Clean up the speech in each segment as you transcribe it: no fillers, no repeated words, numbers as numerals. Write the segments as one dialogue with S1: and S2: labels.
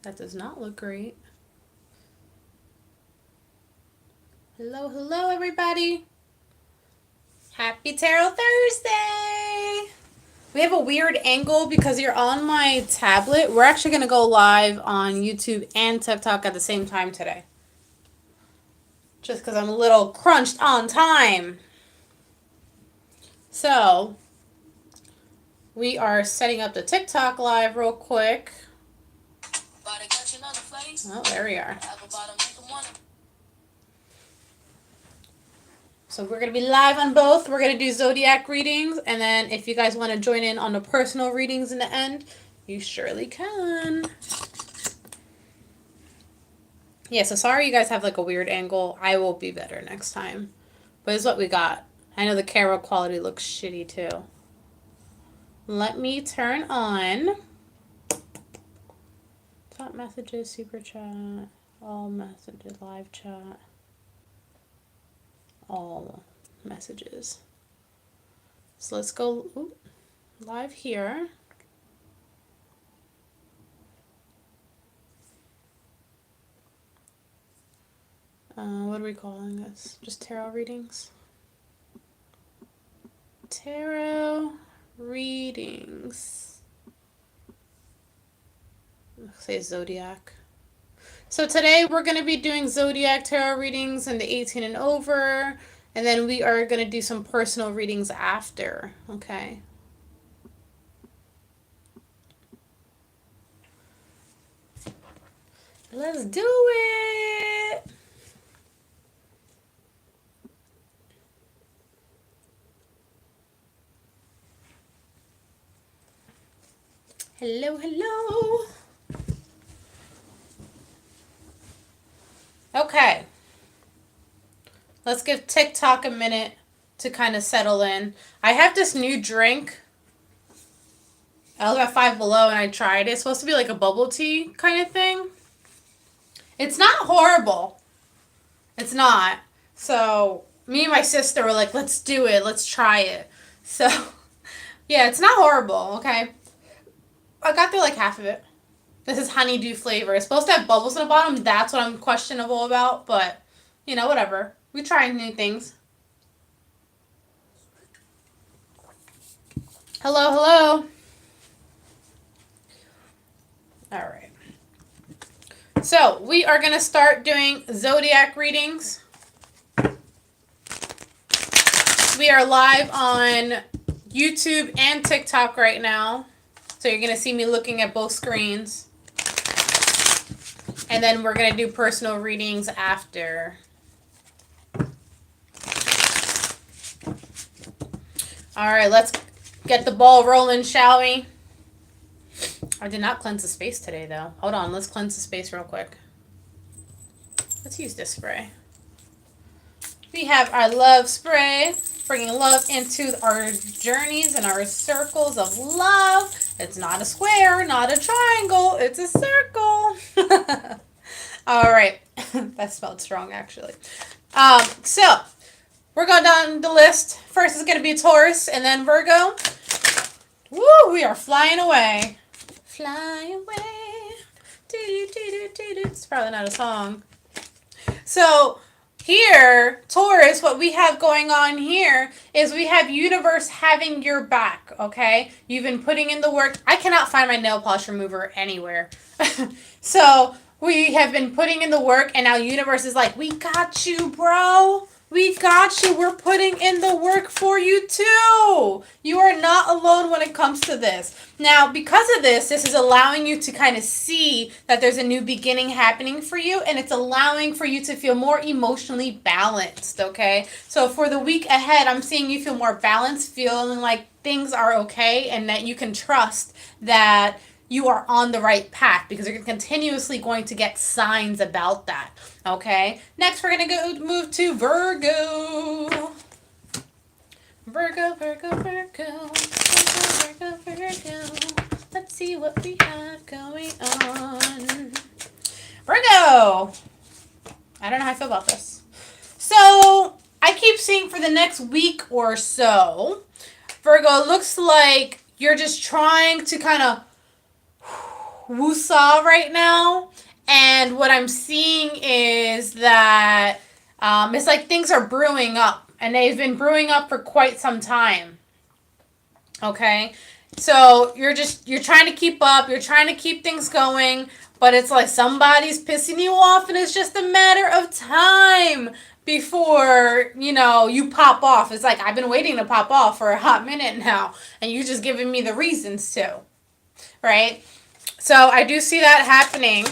S1: That does not look great. Hello, hello, everybody. Happy Tarot Thursday. We have a weird angle because you're on my tablet. We're actually going to go live on YouTube and TikTok at the same time today. Just because I'm a little crunched on time. So, we are setting up the TikTok live real quick. Oh, there we are. So we're going to be live on both. We're going to do zodiac readings. And then if you guys want to join in on the personal readings in the end, you surely can. Yeah, so sorry you guys have like a weird angle. I will be better next time. But it's what we got. I know the camera quality looks shitty too. Let me turn on top messages, super chat, all messages, live chat, all messages. So let's go live here. What are we calling this? Just tarot readings? Tarot readings. Let's say zodiac. So today we're going to be doing zodiac tarot readings in the 18 and over. And then we are going to do some personal readings after. Okay. Let's do it. Hello, hello. Okay. Let's give TikTok a minute to kind of settle in. I have this new drink. I was at Five Below and I tried it. It's supposed to be like a bubble tea kind of thing. It's not horrible. It's not. So me and my sister were like, let's do it. Let's try it. So yeah, it's not horrible. Okay. I got through like half of it. This is honeydew flavor. It's supposed to have bubbles in the bottom. That's what I'm questionable about. But, you know, whatever. We try new things. Hello, hello. All right. So, we are going to start doing zodiac readings. We are live on YouTube and TikTok right now. So, you're going to see me looking at both screens. And then we're going to do personal readings after. All right, let's get the ball rolling, shall we? I did not cleanse the space today, though. Hold on, let's cleanse the space real quick. Let's use this spray. We have our love spray, bringing love into our journeys and our circles of love. It's not a square, not a triangle, it's a circle. All right, that smelled strong, actually. So, we're going down the list. First is going to be Taurus, and then Virgo. Woo, we are flying away. Fly away. It's probably not a song. So, here, Taurus, what we have going on here is we have universe having your back, okay? You've been putting in the work. I cannot find my nail polish remover anywhere. So, we have been putting in the work, and now universe is like, we got you, bro. We got you. We're putting in the work for you too. You are not alone when it comes to this. Now, because of this is allowing you to kind of see that there's a new beginning happening for you, and it's allowing for you to feel more emotionally balanced, okay? So for the week ahead, I'm seeing you feel more balanced, feeling like things are okay, and that you can trust that you are on the right path, because you're continuously going to get signs about that, okay? Next, we're going to move to Virgo. Virgo, Virgo, Virgo, Virgo, Virgo, Virgo. Let's see what we have going on. Virgo. I don't know how I feel about this. So, I keep seeing for the next week or so, Virgo, looks like you're just trying to kind of woo-saw right now. And what I'm seeing is that it's like things are brewing up. And they've been brewing up for quite some time. Okay? So you're trying to keep up. You're trying to keep things going. But it's like somebody's pissing you off. And it's just a matter of time before, you pop off. It's like I've been waiting to pop off for a hot minute now. And you just giving me the reasons to. Right? So I do see that happening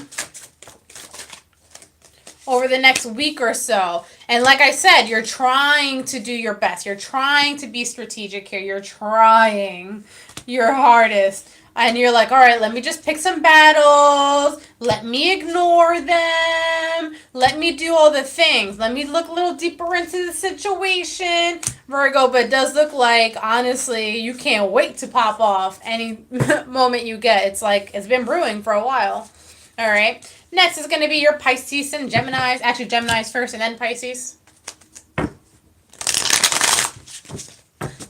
S1: over the next week or so. And like I said, you're trying to do your best. You're trying to be strategic here. You're trying your hardest. And you're like, all right, let me just pick some battles. Let me ignore them. Let me do all the things. Let me look a little deeper into the situation, Virgo. But it does look like, honestly, you can't wait to pop off any moment you get. It's like it's been brewing for a while. All right. Next is going to be your Pisces and Geminis. Actually, Geminis first and then Pisces.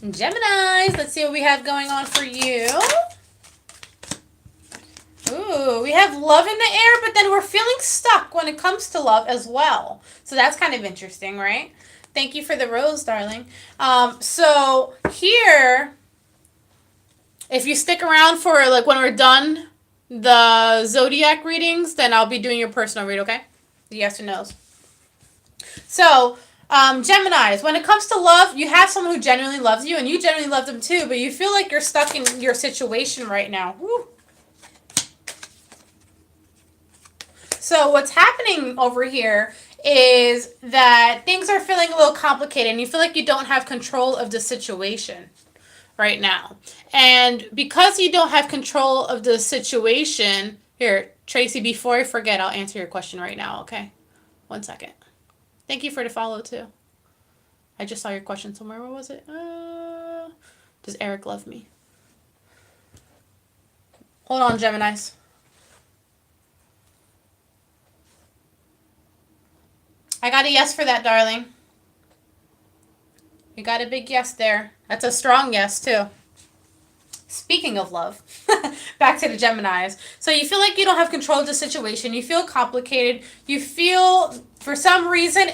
S1: Geminis. Let's see what we have going on for you. Ooh, we have love in the air, but then we're feeling stuck when it comes to love as well. So that's kind of interesting, right? Thank you for the rose, darling. So here, if you stick around for like when we're done the zodiac readings, then I'll be doing your personal read, okay? Yes or no's. So, Geminis, when it comes to love, you have someone who genuinely loves you, and you genuinely love them too, but you feel like you're stuck in your situation right now. Woo. So what's happening over here is that things are feeling a little complicated, and you feel like you don't have control of the situation right now. And because you don't have control of the situation, here, Tracy, before I forget, I'll answer your question right now, okay? 1 second. Thank you for the follow, too. I just saw your question somewhere. Where was it? Does Eric love me? Hold on, Geminis. I got a yes for that, darling. You got a big yes there. That's a strong yes, too. Speaking of love, back to the Geminis. So you feel like you don't have control of the situation. You feel complicated. You feel, for some reason,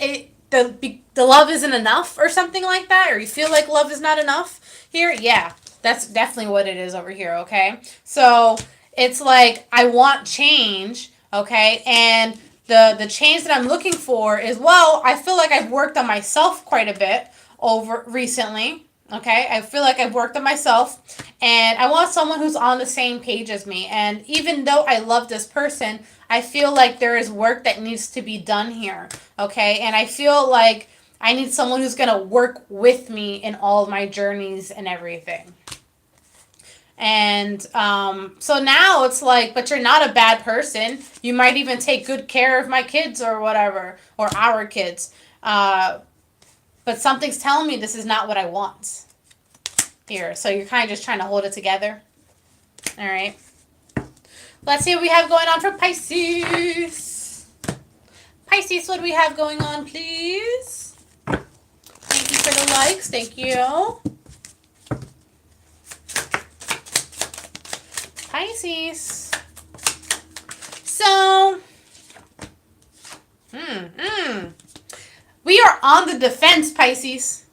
S1: the love isn't enough or something like that. Or you feel like love is not enough here. Yeah, that's definitely what it is over here, okay? So it's like, I want change, okay? And the change that I'm looking for is, well, I feel like I've worked on myself quite a bit over recently. Okay, I feel like I've worked on myself, and I want someone who's on the same page as me. And even though I love this person, I feel like there is work that needs to be done here. Okay, and I feel like I need someone who's going to work with me in all of my journeys and everything. And so now it's like, but you're not a bad person. You might even take good care of my kids or whatever, or our kids. But something's telling me this is not what I want here. So you're kind of just trying to hold it together. All right. Let's see what we have going on for Pisces. Pisces, what do we have going on, please? Thank you for the likes. Thank you. Pisces. So, we are on the defense, Pisces.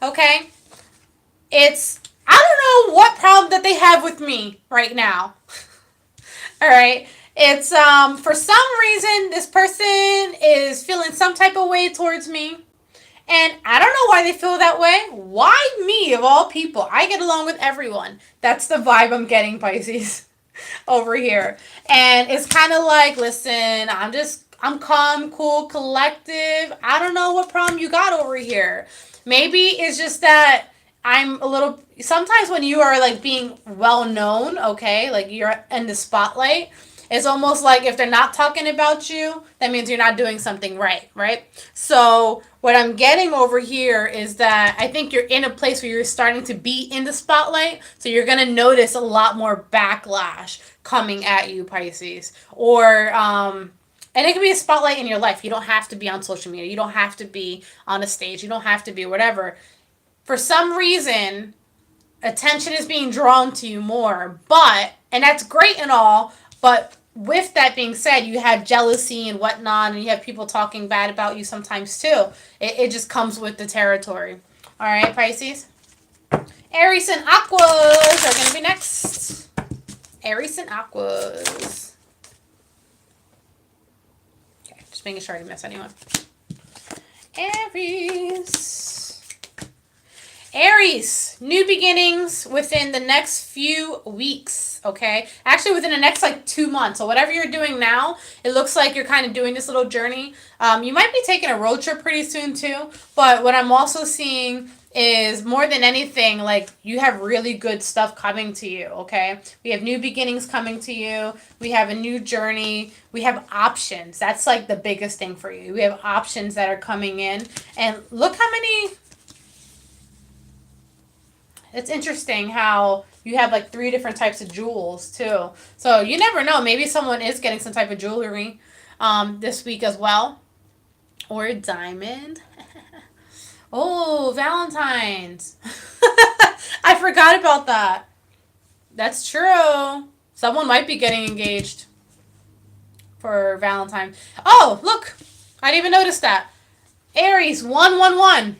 S1: Okay? I don't know what problem that they have with me right now. All right? It's, for some reason, this person is feeling some type of way towards me. And I don't know why they feel that way. Why me, of all people? I get along with everyone. That's the vibe I'm getting, Pisces, over here. And it's kind of like, listen, I'm calm, cool, collective. I don't know what problem you got over here. Maybe it's just that I'm a little... Sometimes when you are, like, being well-known, okay, like you're in the spotlight, it's almost like if they're not talking about you, that means you're not doing something right? So what I'm getting over here is that I think you're in a place where you're starting to be in the spotlight, so you're going to notice a lot more backlash coming at you, Pisces. Or, and it can be a spotlight in your life. You don't have to be on social media. You don't have to be on a stage. You don't have to be whatever. For some reason, attention is being drawn to you more. And that's great and all, But with that being said, you have jealousy and whatnot, and you have people talking bad about you sometimes too. It just comes with the territory. All right, Pisces. Aries and Aquas are going to be next. Aries and Aquas. Okay, just making sure I didn't miss anyone. Aries, new beginnings within the next few weeks, okay? Actually, within the next, 2 months. So whatever you're doing now, it looks like you're kind of doing this little journey. You might be taking a road trip pretty soon, too. But what I'm also seeing is, more than anything, you have really good stuff coming to you, okay? We have new beginnings coming to you. We have a new journey. We have options. That's, the biggest thing for you. We have options that are coming in. And look how many... It's interesting how you have 3 different types of jewels too. So you never know. Maybe someone is getting some type of jewelry this week as well. Or a diamond. Oh, Valentine's. I forgot about that. That's true. Someone might be getting engaged for Valentine. Oh, look. I didn't even notice that. Aries, 111.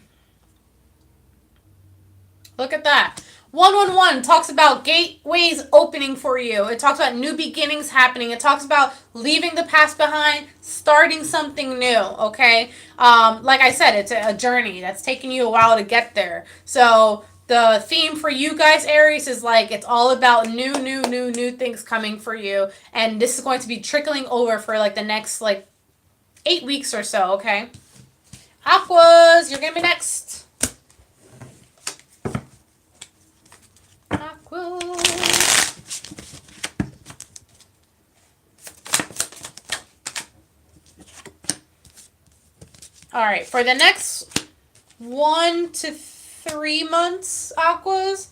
S1: Look at that. 111 talks about gateways opening for you. It talks about new beginnings happening. It talks about leaving the past behind, starting something new, okay? Like I said, it's a journey that's taking you a while to get there. So the theme for you guys, Aries, is it's all about new things coming for you. And this is going to be trickling over for the next 8 weeks or so, okay? Aquas, you're going to be next. All right, for the next 1 to 3 months, Aquas,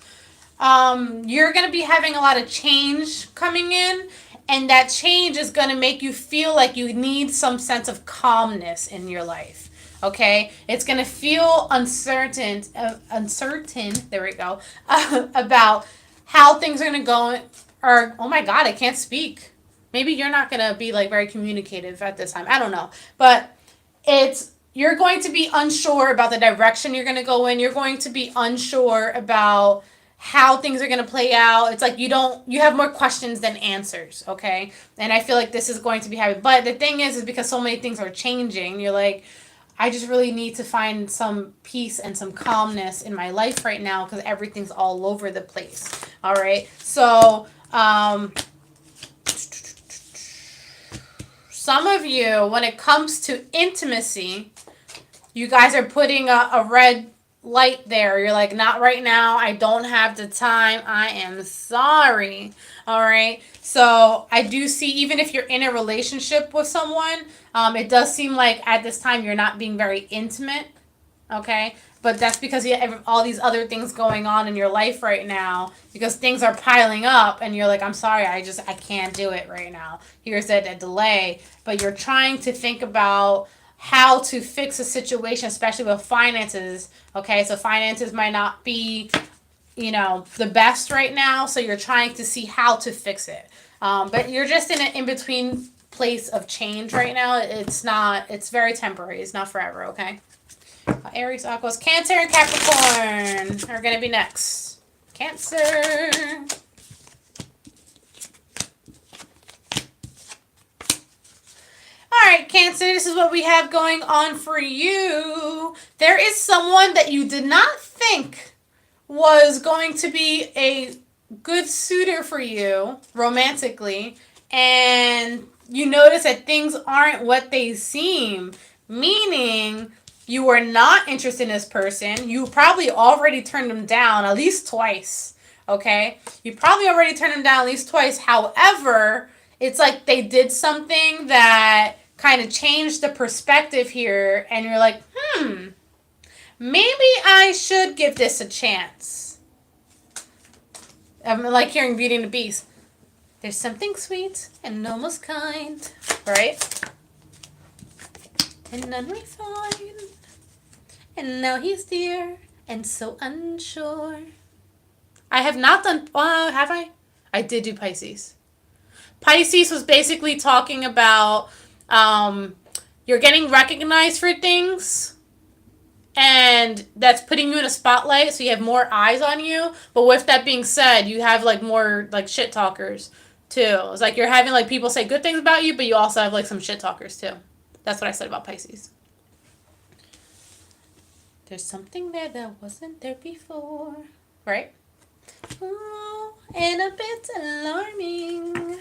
S1: you're going to be having a lot of change coming in, and that change is going to make you feel like you need some sense of calmness in your life. Okay, it's going to feel uncertain, there we go, about how things are going to go, or, oh my God, I can't speak. Maybe you're not going to be very communicative at this time. I don't know. But you're going to be unsure about the direction you're going to go in. You're going to be unsure about how things are going to play out. It's you have more questions than answers, okay? And I feel like this is going to be happening. But the thing is because so many things are changing, you're I just really need to find some peace and some calmness in my life right now because everything's all over the place. All right. So, some of you, when it comes to intimacy, you guys are putting a red light there. You're not right now. I don't have the time. I am sorry. All right. So I do see, even if you're in a relationship with someone, it does seem like at this time you're not being very intimate. Okay. But that's because you have all these other things going on in your life right now because things are piling up and you're I'm sorry, I can't do it right now. Here's a delay. But you're trying to think about how to fix a situation, especially with finances. Okay, so finances might not be, the best right now. So you're trying to see how to fix it. But you're just in an in-between place of change right now. It's very temporary. It's not forever, okay? Aries, Aquas, Cancer, and Capricorn are going to be next. Cancer. All right, Cancer, this is what we have going on for you. There is someone that you did not think was going to be a good suitor for you romantically, and you notice that things aren't what they seem, meaning you were not interested in this person. You probably already turned them down at least twice, okay? You probably already turned them down at least twice. However, it's they did something that kind of changed the perspective here, and you're maybe I should give this a chance. I'm hearing Beauty and the Beast. There's something sweet and almost kind, right? And none refined. And now he's dear and so unsure. I have not done, have I? I did do Pisces. Pisces was basically talking about you're getting recognized for things, and that's putting you in a spotlight, so you have more eyes on you. But with that being said, you have like more like shit talkers too. It's like you're having like people say good things about you, but you also have like some shit talkers too. That's what I said about Pisces. There's something there that wasn't there before, right? Oh, and a bit alarming.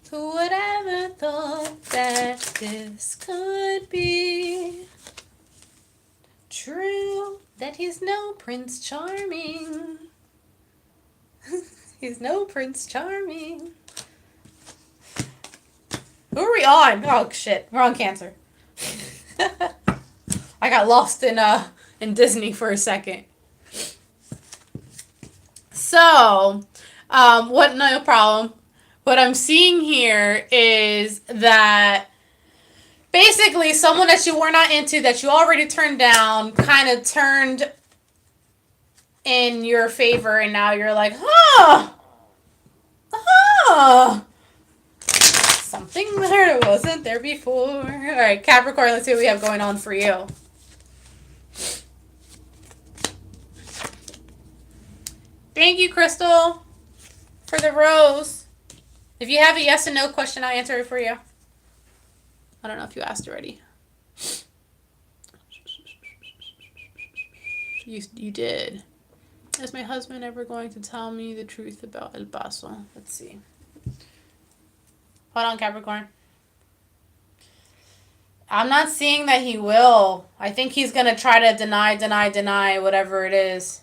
S1: Who would ever thought that this could be true? That he's no Prince Charming. He's no Prince Charming. Who are we on? Oh shit, we're on Cancer. I got lost in Disney for a second. So, what? No problem. What I'm seeing here is that basically someone that you were not into, that you already turned down, kind of turned in your favor, and now you're like, something there wasn't there before. All right, Capricorn, let's see what we have going on for you. Thank you, Crystal, for the rose. If you have a yes and no question, I'll answer it for you. I don't know if you asked already. You did. Is my husband ever going to tell me the truth about El Paso? Let's see. Hold on, Capricorn. I'm not seeing that he will. I think he's going to try to deny whatever it is.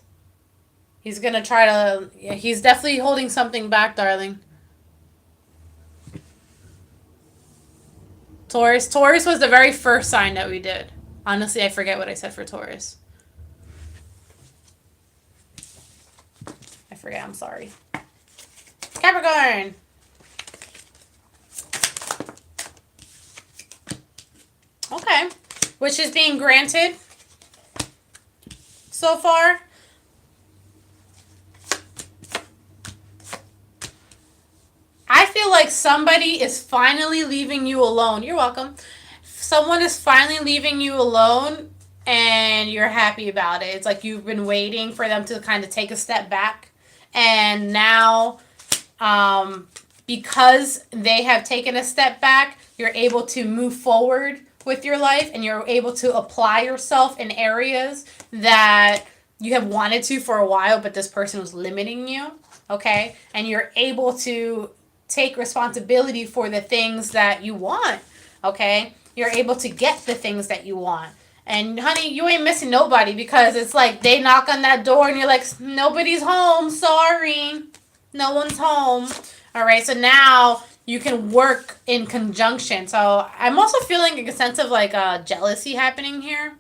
S1: He's going to try to... Yeah, he's definitely holding something back, darling. Taurus. Taurus was the very first sign that we did. Honestly, I forget what I said for Taurus. I forget. I'm sorry. Capricorn. Okay. Which is being granted so far. I feel like somebody is finally leaving you alone. You're welcome. Someone is finally leaving you alone and you're happy about it. It's like you've been waiting for them to kind of take a step back. And now, because they have taken a step back, you're able to move forward with your life, and you're able to apply yourself in areas that you have wanted to for a while, but this person was limiting you. Okay? And you're able to take responsibility for the things that you want. Okay? You're able to get the things that you want. And honey, you ain't missing nobody, because it's like they knock on that door and you're like, nobody's home. Sorry. No one's home. All right. So now you can work in conjunction. So I'm also feeling a sense of like jealousy happening here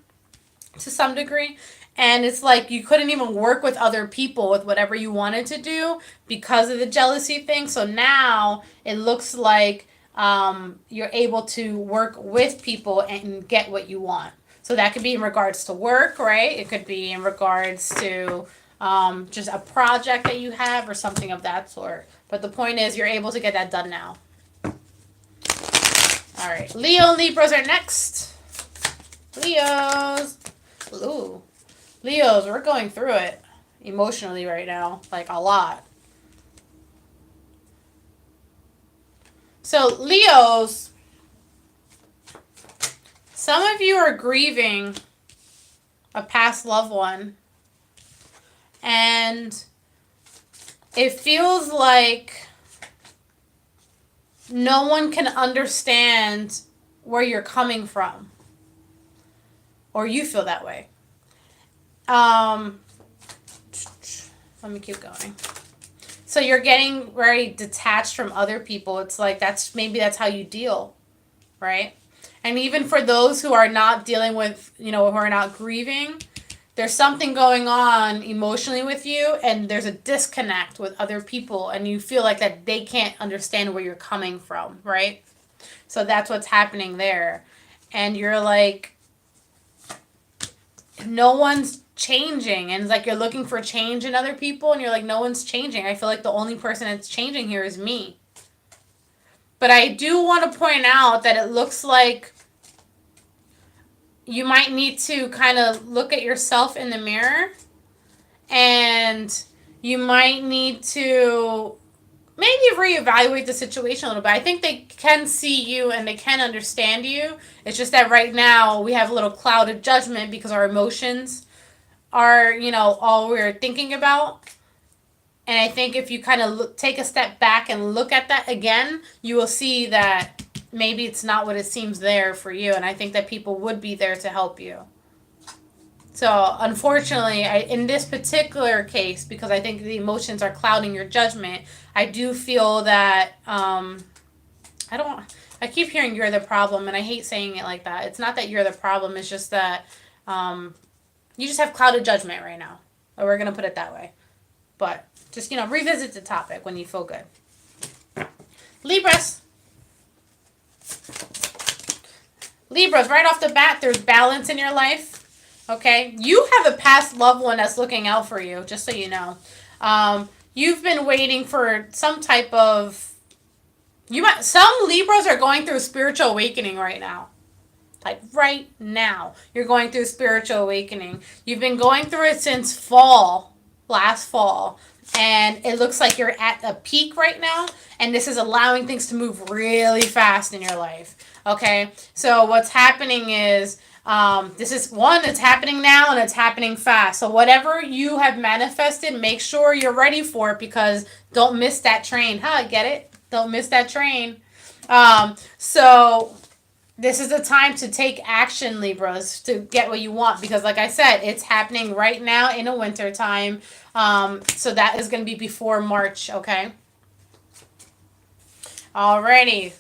S1: to some degree. And it's like you couldn't even work with other people with whatever you wanted to do because of the jealousy thing. So now it looks like you're able to work with people and get what you want. So that could be in regards to work, right? It could be in regards to just a project that you have or something of that sort. But the point is you're able to get that done now. All right. Leo and Libras are next. Leos. Ooh. Leos, we're going through it emotionally right now. Like a lot. So Leos, some of you are grieving a past loved one. And it feels like no one can understand where you're coming from. Or you feel that way. Let me keep going. So you're getting very detached from other people. It's like maybe that's how you deal, right? And even for those who are not dealing with, who are not grieving, there's something going on emotionally with you, and there's a disconnect with other people, and you feel like that they can't understand where you're coming from, right? So that's what's happening there. And you're like, no one's changing, and it's like you're looking for change in other people, and you're like, no one's changing. I feel like the only person that's changing here is me. But I do want to point out that it looks like you might need to kind of look at yourself in the mirror, and you might need to maybe reevaluate the situation a little bit. I think they can see you and they can understand you. It's just that right now we have a little cloud of judgment because our emotions are, all we're thinking about. And I think if you kind of take a step back and look at that again, you will see that maybe it's not what it seems there for you. And I think that people would be there to help you. So, unfortunately, in this particular case, because I think the emotions are clouding your judgment, I do feel that, I keep hearing you're the problem, and I hate saying it like that. It's not that you're the problem, it's just that you just have clouded judgment right now. Or we're going to put it that way. But just, revisit the topic when you feel good. Libras, right off the bat, there's balance in your life. Okay, you have a past loved one that's looking out for you, just so you know. You've been waiting for some type of... Some Libras are going through a spiritual awakening right now. Like right now, you're going through a spiritual awakening. You've been going through it since last fall. And it looks like you're at a peak right now. And this is allowing things to move really fast in your life. Okay, so what's happening is... this is one that's happening now and it's happening fast. So whatever you have manifested, make sure you're ready for it, because don't miss that train. Get it? Don't miss that train. So this is the time to take action, Libras, to get what you want, because like I said, it's happening right now in the winter time. So that is going to be before March, okay? Alrighty.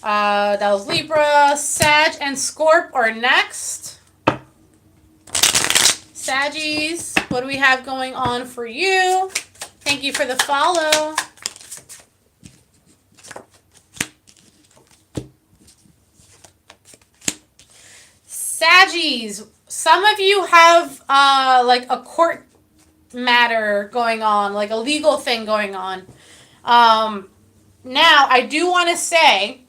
S1: That was Libra. Sag and Scorp are next. Saggies, what do we have going on for you? Thank you for the follow. Saggies, some of you have like a court matter going on, like a legal thing going on. Now, I do want to say,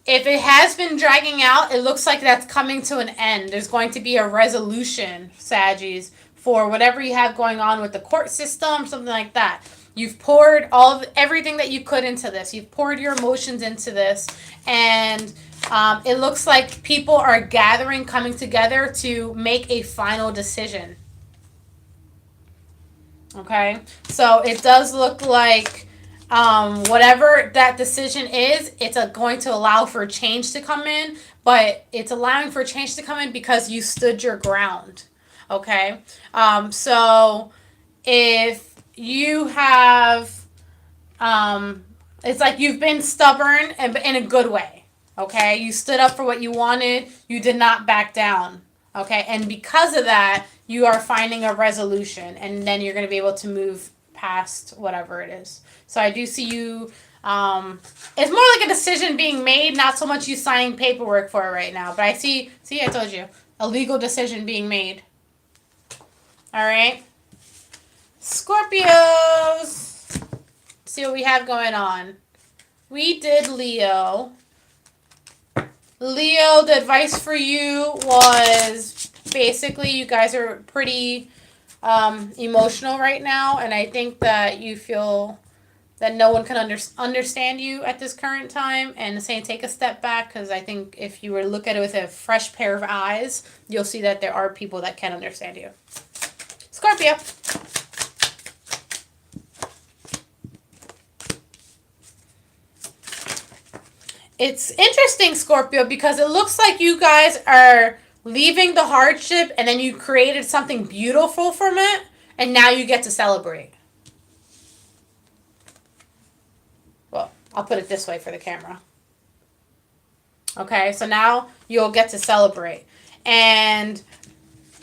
S1: if it has been dragging out, it looks like that's coming to an end. There's going to be a resolution, Saggies, for whatever you have going on with the court system, something like that. You've poured everything that you could into this. You've poured your emotions into this. And it looks like people are gathering, coming together to make a final decision. Okay? So it does look like... whatever that decision is, it's going to allow for change to come in, but it's allowing for change to come in because you stood your ground. Okay. So if you have, it's like you've been stubborn and in a good way. Okay. You stood up for what you wanted. You did not back down. Okay. And because of that, you are finding a resolution, and then you're going to be able to move past whatever it is. So I do see you, it's more like a decision being made, not so much you signing paperwork for it right now. But I see, I told you, a legal decision being made. All right. Scorpios. See what we have going on. We did Leo. Leo, the advice for you was basically you guys are pretty emotional right now, and I think that you feel that no one can understand you at this current time, and saying take a step back, because I think if you were to look at it with a fresh pair of eyes, you'll see that there are people that can understand you. Scorpio. It's interesting, Scorpio, because it looks like you guys are leaving the hardship and then you created something beautiful from it, and now you get to celebrate. Well, I'll put it this way for the camera. Okay, so now you'll get to celebrate. And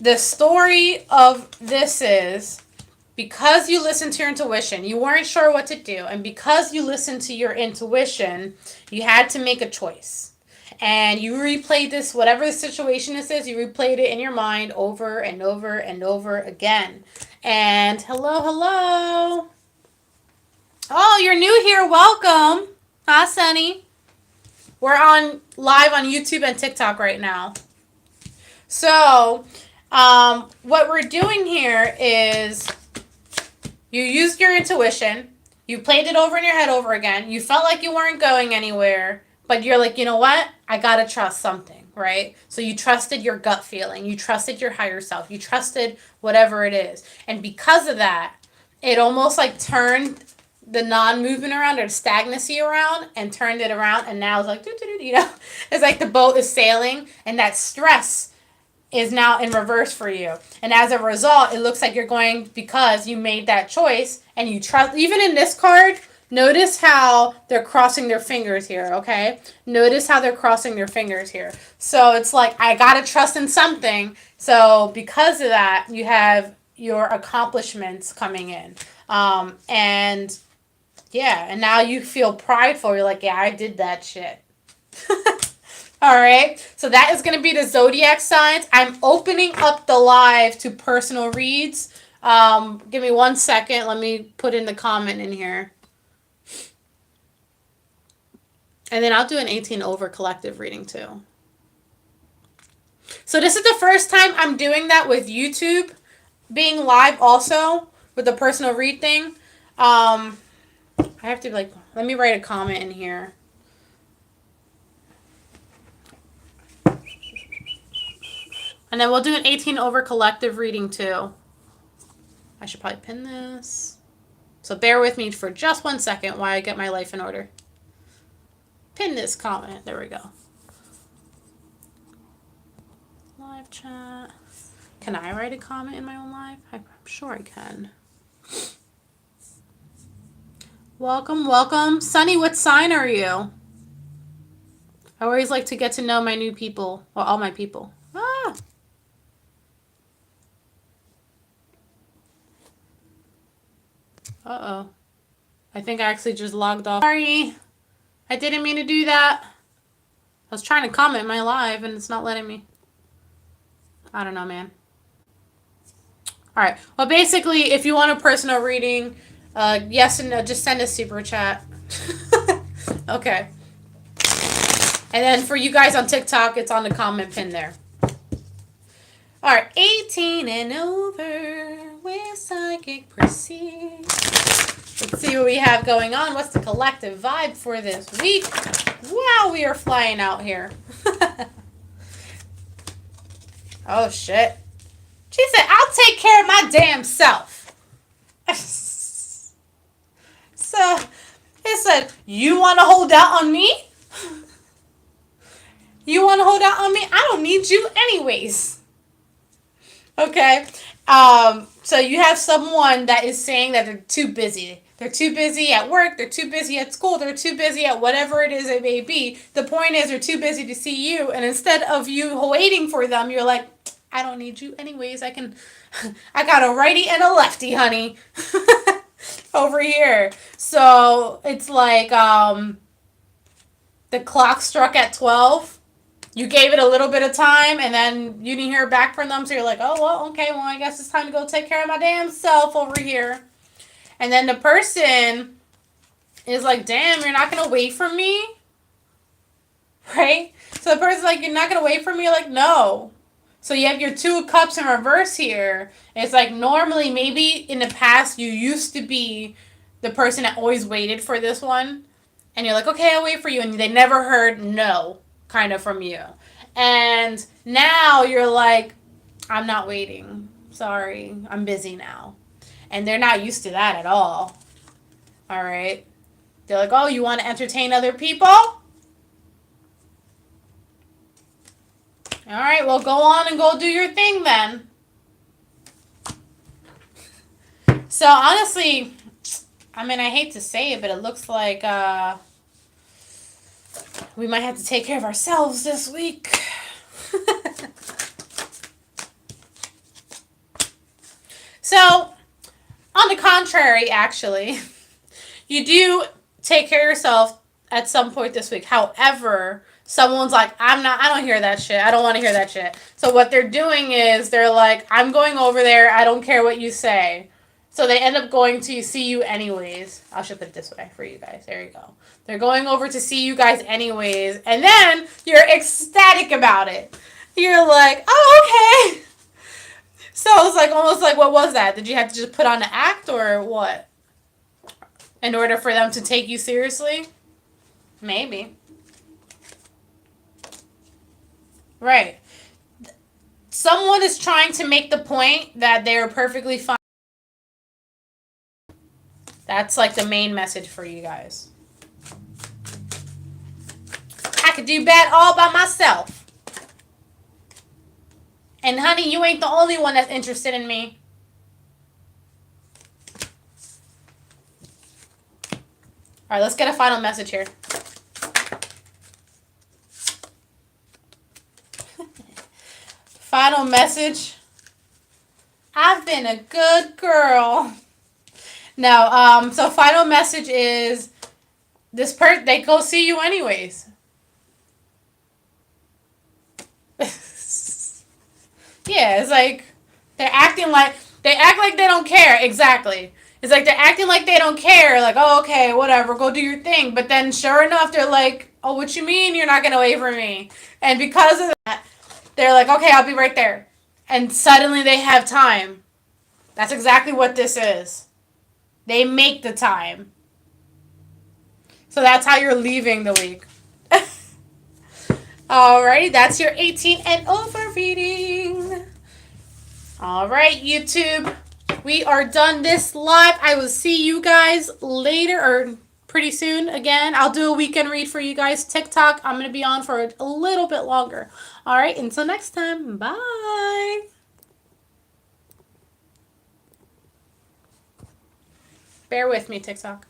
S1: the story of this is, because you listened to your intuition, you weren't sure what to do, and because you listened to your intuition, you had to make a choice. And you replayed this, whatever the situation this is, you replayed it in your mind over and over and over again. And hello. Oh, you're new here. Welcome. Hi, Sunny. We're on live on YouTube and TikTok right now. So, what we're doing here is you used your intuition. You played it over in your head over again. You felt like you weren't going anywhere, but you're like, you know what? I gotta trust something, right? So you trusted your gut feeling. You trusted your higher self. You trusted whatever it is. And because of that, it almost like turned the non-movement around or stagnancy around and turned it around. And now it's like, you know, it's like the boat is sailing and that stress is now in reverse for you. And as a result, it looks like you're going because you made that choice and you trust. Even in this card, notice how they're crossing their fingers here, okay? Notice how they're crossing their fingers here. So it's like, I got to trust in something. So because of that, you have your accomplishments coming in. And yeah, and now you feel prideful. You're like, yeah, I did that shit. All right, so that is going to be the zodiac signs. I'm opening up the live to personal reads. Give me 1 second. Let me put in the comment in here. And then I'll do an 18 over collective reading too. So this is the first time I'm doing that with YouTube being live also with the personal read thing. I have to like, let me write a comment in here. And then we'll do an 18 over collective reading too. I should probably pin this. So bear with me for just 1 second while I get my life in order. Pin this comment. There we go. Live chat. Can I write a comment in my own live? I'm sure I can. Welcome. Sunny, what sign are you? I always like to get to know my new people. Well, all my people. Ah. Uh-oh. I think I actually just logged off. Sorry. I didn't mean to do that. I was trying to comment my live and it's not letting me. I don't know, man. All right. Well, basically, if you want a personal reading, yes and no, just send a super chat. Okay. And then for you guys on TikTok, it's on the comment pin there. All right. 18 and over with Psychic Priscy. Let's see what we have going on. What's the collective vibe for this week? Wow, we are flying out here. Oh, shit. She said, I'll take care of my damn self. So, it said, you want to hold out on me? You want to hold out on me? I don't need you anyways. Okay. So you have someone that is saying that they're too busy. They're too busy at work. They're too busy at school. They're too busy at whatever it is it may be. The point is they're too busy to see you. And instead of you waiting for them, you're like, I don't need you anyways. I got a righty and a lefty, honey. Over here. So it's like the clock struck at 12. You gave it a little bit of time, and then you didn't hear back from them, so you're like, oh, well, okay, well, I guess it's time to go take care of my damn self over here. And then the person is like, damn, you're not going to wait for me? Right? So the person's like, you're not going to wait for me? You're like, no. So you have your 2 of Cups in reverse here. It's like normally, maybe in the past, you used to be the person that always waited for this one. And you're like, okay, I'll wait for you. And they never heard no. Kind of from you. And now you're like, I'm not waiting. Sorry. I'm busy now. And they're not used to that at all. All right. They're like, oh, you want to entertain other people? All right. Well, go on and go do your thing then. So honestly, I mean, I hate to say it, but it looks like we might have to take care of ourselves this week. So, on the contrary, actually, you do take care of yourself at some point this week. However, someone's like, I don't hear that shit. I don't want to hear that shit. So what they're doing is they're like, I'm going over there. I don't care what you say. So they end up going to see you anyways. I should put it this way for you guys. There you go. They're going over to see you guys anyways. And then you're ecstatic about it. You're like, oh, okay. So it's like almost like, what was that? Did you have to just put on an act or what? In order for them to take you seriously? Maybe. Right. Someone is trying to make the point that they're perfectly fine. That's like the main message for you guys. I could do bad all by myself. And honey, you ain't the only one that's interested in me. All right, let's get a final message here. Final message. I've been a good girl. No, so final message is this they go see you anyways. Yeah, it's like they act like they don't care. Exactly. It's like they're acting like they don't care. Like, oh, okay, whatever, go do your thing. But then sure enough, they're like, oh, what you mean you're not going to wait for me? And because of that, they're like, okay, I'll be right there. And suddenly they have time. That's exactly what this is. They make the time. So that's how you're leaving the week. Alrighty, that's your 18 and over reading. Alright, YouTube. We are done this live. I will see you guys later or pretty soon again. I'll do a weekend read for you guys. TikTok, I'm going to be on for a little bit longer. Alright, until next time. Bye. Bear with me, TikTok.